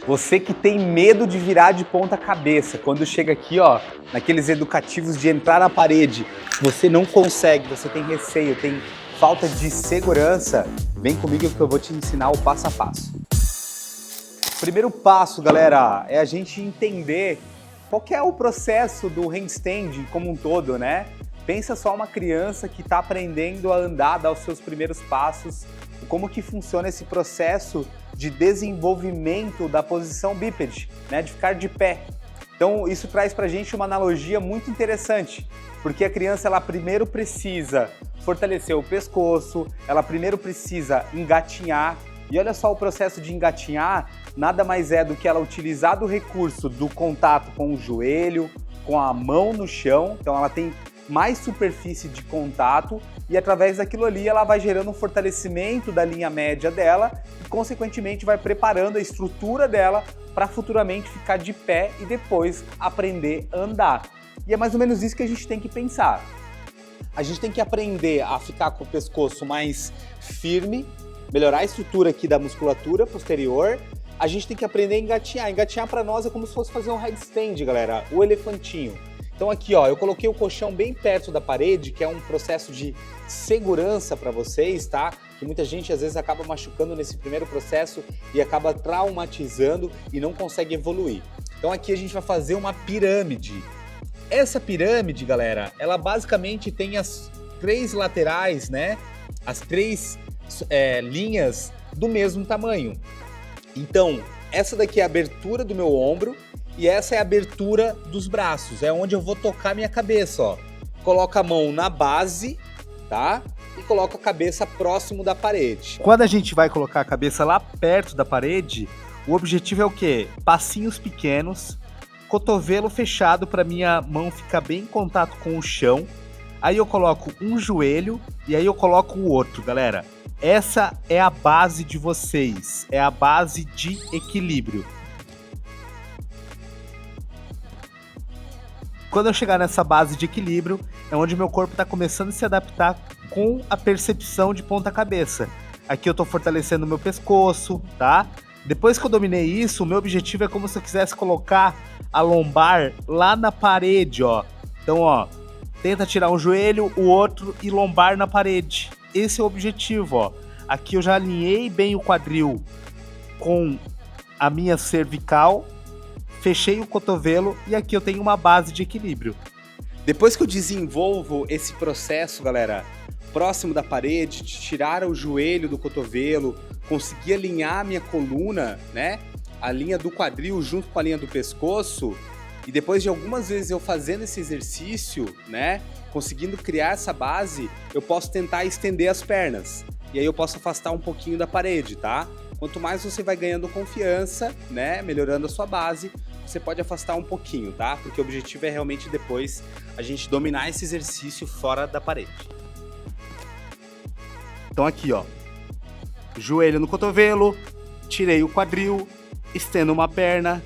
Você que tem medo de virar de ponta cabeça, quando chega aqui, ó, naqueles educativos de entrar na parede, você não consegue, você tem receio, tem falta de segurança, vem comigo que eu vou te ensinar o passo a passo. Primeiro passo, galera, é a gente entender qual que é o processo do handstand como um todo, né? Pensa só uma criança que está aprendendo a andar, dar os seus primeiros passos, como que funciona esse processo de desenvolvimento da posição bípede, né, de ficar de pé. Então isso traz pra gente uma analogia muito interessante, porque a criança ela primeiro precisa fortalecer o pescoço, ela primeiro precisa engatinhar, e olha só o processo de engatinhar, nada mais é do que ela utilizar do recurso do contato com o joelho, com a mão no chão, então ela tem mais superfície de contato e através daquilo ali ela vai gerando um fortalecimento da linha média dela e consequentemente vai preparando a estrutura dela para futuramente ficar de pé e depois aprender a andar. E é mais ou menos isso que a gente tem que pensar. A gente tem que aprender a ficar com o pescoço mais firme, melhorar a estrutura aqui da musculatura posterior. A gente tem que aprender a engatinhar. Engatinhar para nós é como se fosse fazer um headstand, galera, o elefantinho. Então aqui, ó, eu coloquei o colchão bem perto da parede, que é um processo de segurança para vocês, tá? Que muita gente às vezes acaba machucando nesse primeiro processo e acaba traumatizando e não consegue evoluir. Então aqui a gente vai fazer uma pirâmide. Essa pirâmide, galera, ela basicamente tem as três laterais, né? As três linhas do mesmo tamanho. Então, essa daqui é a abertura do meu ombro, e essa é a abertura dos braços, é onde eu vou tocar minha cabeça, ó. Coloca a mão na base, tá? E coloca a cabeça próximo da parede. Quando a gente vai colocar a cabeça lá perto da parede, o objetivo é o quê? Passinhos pequenos, cotovelo fechado para minha mão ficar bem em contato com o chão. Aí eu coloco um joelho e aí eu coloco o outro, galera. Essa é a base de vocês, é a base de equilíbrio. Quando eu chegar nessa base de equilíbrio, é onde meu corpo está começando a se adaptar com a percepção de ponta cabeça. Aqui eu estou fortalecendo o meu pescoço, tá? Depois que eu dominei isso, o meu objetivo é como se eu quisesse colocar a lombar lá na parede, ó. Então, ó, tenta tirar um joelho, o outro e lombar na parede. Esse é o objetivo, ó. Aqui eu já alinhei bem o quadril com a minha cervical, fechei o cotovelo e aqui eu tenho uma base de equilíbrio. Depois que eu desenvolvo esse processo, galera, próximo da parede, de tirar o joelho do cotovelo, conseguir alinhar a minha coluna, né? A linha do quadril junto com a linha do pescoço, e depois de algumas vezes eu fazendo esse exercício, né? Conseguindo criar essa base, eu posso tentar estender as pernas. E aí eu posso afastar um pouquinho da parede, tá? Quanto mais você vai ganhando confiança, né? Melhorando a sua base, você pode afastar um pouquinho, tá? Porque o objetivo é realmente depois a gente dominar esse exercício fora da parede. Então aqui, ó. Joelho no cotovelo, tirei o quadril, estendo uma perna,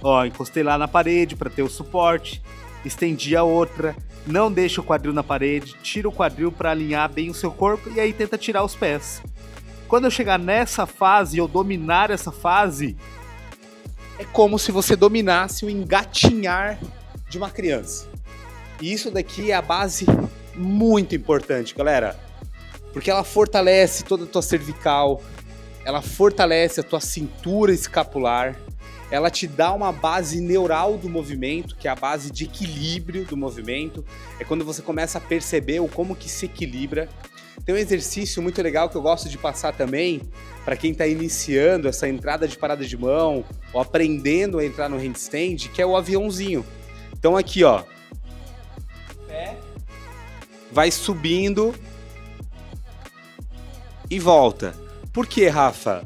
ó, encostei lá na parede para ter o suporte, estendi a outra, não deixa o quadril na parede, tira o quadril para alinhar bem o seu corpo e aí tenta tirar os pés. Quando eu chegar nessa fase e eu dominar essa fase, é como se você dominasse o engatinhar de uma criança. E isso daqui é a base muito importante, galera, porque ela fortalece toda a tua cervical, ela fortalece a tua cintura escapular, ela te dá uma base neural do movimento, que é a base de equilíbrio do movimento. É quando você começa a perceber o como que se equilibra. Tem um exercício muito legal que eu gosto de passar também, para quem está iniciando essa entrada de parada de mão, ou aprendendo a entrar no handstand, que é o aviãozinho. Então aqui, ó, pé, vai subindo e volta. Por que, Rafa?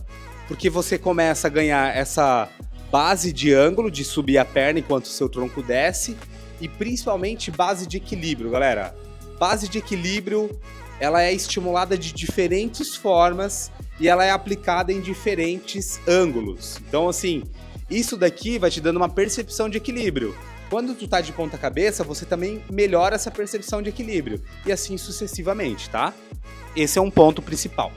Porque você começa a ganhar essa base de ângulo, de subir a perna enquanto o seu tronco desce, e principalmente base de equilíbrio, galera. Base de equilíbrio, ela é estimulada de diferentes formas e ela é aplicada em diferentes ângulos. Então, assim, isso daqui vai te dando uma percepção de equilíbrio. Quando tu tá de ponta cabeça, você também melhora essa percepção de equilíbrio, e assim sucessivamente, tá? Esse é um ponto principal.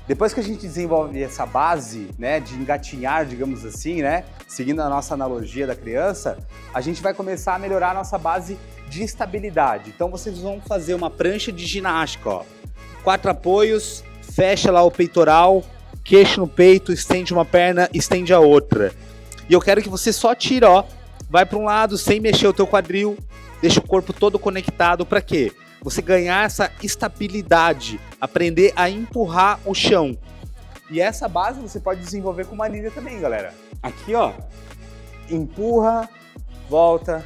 Depois que a gente desenvolve essa base, né, de engatinhar, digamos assim, né, seguindo a nossa analogia da criança, a gente vai começar a melhorar a nossa base de estabilidade. Então vocês vão fazer uma prancha de ginástica, ó. 4 apoios, fecha lá o peitoral, queixo no peito, estende uma perna, estende a outra. E eu quero que você só tire, ó, vai para um lado sem mexer o teu quadril, deixa o corpo todo conectado. Para quê? Você ganhar essa estabilidade, aprender a empurrar o chão. E essa base você pode desenvolver com uma anilha também, galera. Aqui, ó, empurra, volta,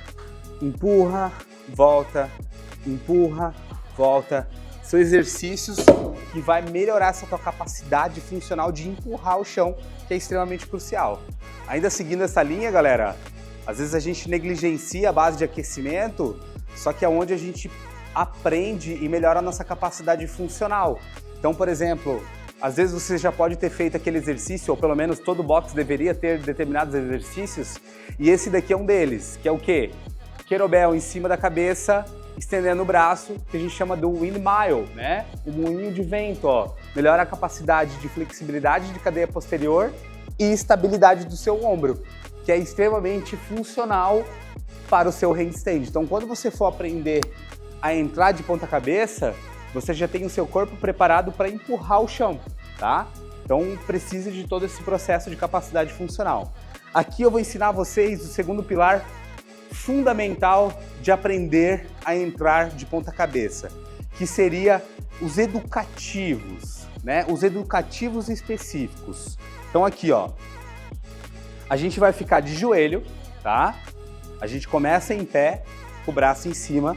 empurra, volta, empurra, volta. São exercícios que vai melhorar essa tua capacidade funcional de empurrar o chão, que é extremamente crucial. Ainda seguindo essa linha, galera, às vezes a gente negligencia a base de aquecimento, só que é onde a gente aprende e melhora a nossa capacidade funcional. Então, por exemplo, às vezes você já pode ter feito aquele exercício, ou pelo menos todo box deveria ter determinados exercícios, e esse daqui é um deles, que é o quê? Kettlebell em cima da cabeça, estendendo o braço, que a gente chama do windmill, né? O moinho de vento, ó. Melhora a capacidade de flexibilidade de cadeia posterior e estabilidade do seu ombro, que é extremamente funcional para o seu handstand. Então, quando você for aprender a entrar de ponta cabeça, você já tem o seu corpo preparado para empurrar o chão, tá? Então precisa de todo esse processo de capacidade funcional. Aqui eu vou ensinar vocês o segundo pilar fundamental de aprender a entrar de ponta cabeça, que seria os educativos, né? Os educativos específicos. Então aqui, ó, a gente vai ficar de joelho, tá? A gente começa em pé, com o braço em cima,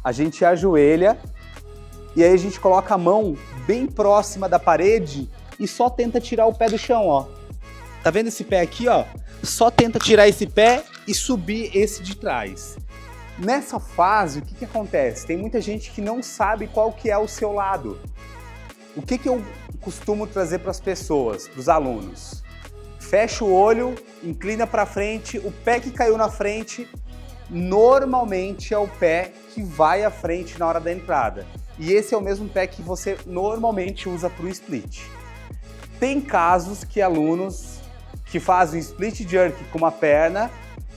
a gente ajoelha e aí a gente coloca a mão bem próxima da parede e só tenta tirar o pé do chão, ó. Tá vendo esse pé aqui, ó? Só tenta tirar esse pé e subir esse de trás. Nessa fase, o que que acontece? Tem muita gente que não sabe qual que é o seu lado. O que que eu costumo trazer para as pessoas, para os alunos? Fecha o olho, inclina para frente, o pé que caiu na frente normalmente é o pé que vai à frente na hora da entrada. E esse é o mesmo pé que você normalmente usa para o split. Tem casos que alunos que fazem o split jerk com uma perna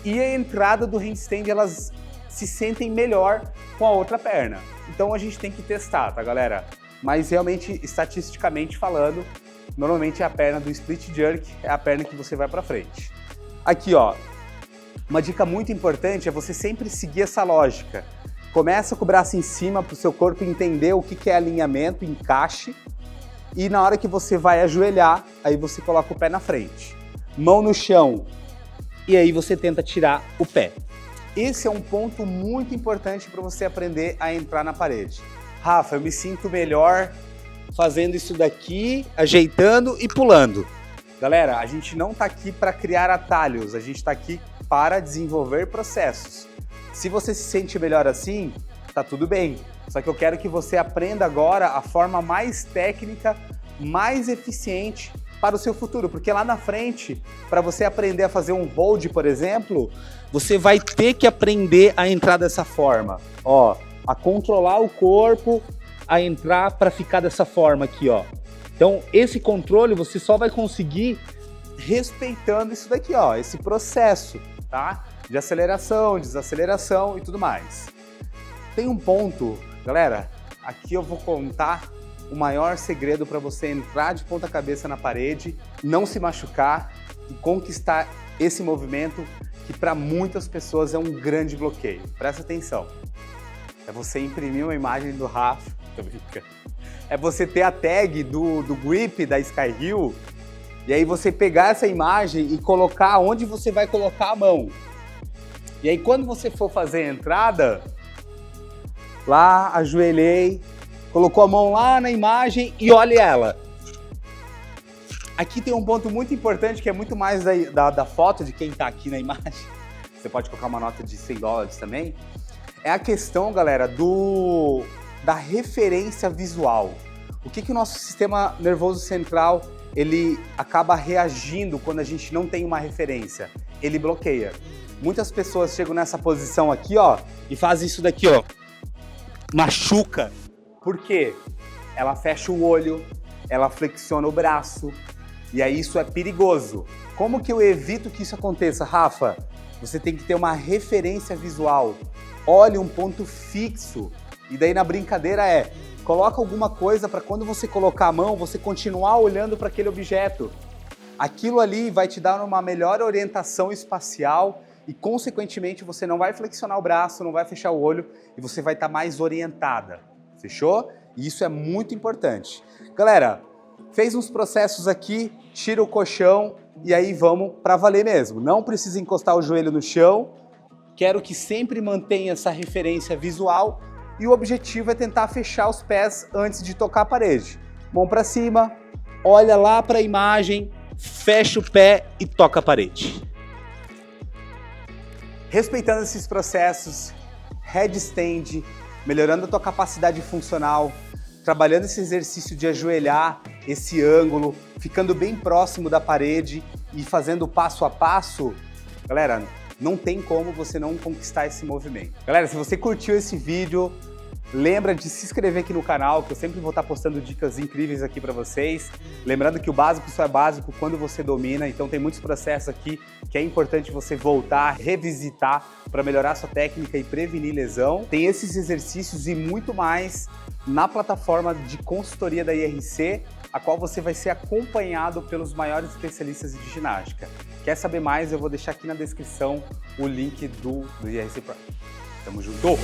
e a entrada do handstand elas se sentem melhor com a outra perna. Então a gente tem que testar, tá, galera? Mas realmente, estatisticamente falando, normalmente a perna do split jerk é a perna que você vai para frente. Aqui, ó. Uma dica muito importante é você sempre seguir essa lógica. Começa com o braço em cima para o seu corpo entender o que é alinhamento, encaixe. E na hora que você vai ajoelhar, aí você coloca o pé na frente. Mão no chão. E aí você tenta tirar o pé. Esse é um ponto muito importante para você aprender a entrar na parede. Rafa, eu me sinto melhor fazendo isso daqui, ajeitando e pulando. Galera, a gente não está aqui para criar atalhos, a gente está aqui para desenvolver processos. Se você se sente melhor assim, tá tudo bem. Só que eu quero que você aprenda agora a forma mais técnica, mais eficiente para o seu futuro. Porque lá na frente, para você aprender a fazer um hold, por exemplo, você vai ter que aprender a entrar dessa forma. Ó, a controlar o corpo, a entrar para ficar dessa forma aqui, ó. Então, esse controle você só vai conseguir respeitando isso daqui, ó, esse processo, tá? De aceleração, desaceleração e tudo mais. Tem um ponto, galera, aqui eu vou contar o maior segredo para você entrar de ponta cabeça na parede, não se machucar e conquistar esse movimento que para muitas pessoas é um grande bloqueio. Presta atenção. É você imprimir uma imagem do Rafa, tô brincando. É você ter a tag do grip da Skyhill e aí você pegar essa imagem e colocar onde você vai colocar a mão. E aí quando você for fazer a entrada, lá ajoelhei, colocou a mão lá na imagem e olhe ela. Aqui tem um ponto muito importante que é muito mais da foto de quem está aqui na imagem. Você pode colocar uma nota de $100 também. É a questão, galera, da referência visual. O que o nosso sistema nervoso central ele acaba reagindo quando a gente não tem uma referência? Ele bloqueia. Muitas pessoas chegam nessa posição aqui, ó, e fazem isso daqui, ó. Machuca. Por quê? Ela fecha o olho, ela flexiona o braço, e aí isso é perigoso. Como que eu evito que isso aconteça, Rafa? Você tem que ter uma referência visual. Olhe um ponto fixo. E daí na brincadeira coloca alguma coisa para quando você colocar a mão, você continuar olhando para aquele objeto. Aquilo ali vai te dar uma melhor orientação espacial e, consequentemente, você não vai flexionar o braço, não vai fechar o olho e você vai estar mais orientada. Fechou? E isso é muito importante. Galera, fez uns processos aqui, tira o colchão e aí vamos para valer mesmo. Não precisa encostar o joelho no chão. Quero que sempre mantenha essa referência visual e o objetivo é tentar fechar os pés antes de tocar a parede. Mão para cima, olha lá para a imagem, fecha o pé e toca a parede. Respeitando esses processos, headstand, melhorando a tua capacidade funcional, trabalhando esse exercício de ajoelhar, esse ângulo, ficando bem próximo da parede e fazendo passo a passo, galera, não tem como você não conquistar esse movimento. Galera, se você curtiu esse vídeo, lembra de se inscrever aqui no canal, que eu sempre vou estar postando dicas incríveis aqui para vocês. Lembrando que o básico só é básico quando você domina, então tem muitos processos aqui que é importante você voltar, revisitar para melhorar sua técnica e prevenir lesão. Tem esses exercícios e muito mais na plataforma de consultoria da IRC, a qual você vai ser acompanhado pelos maiores especialistas de ginástica. Quer saber mais? Eu vou deixar aqui na descrição o link do IRC Pro. Tamo junto!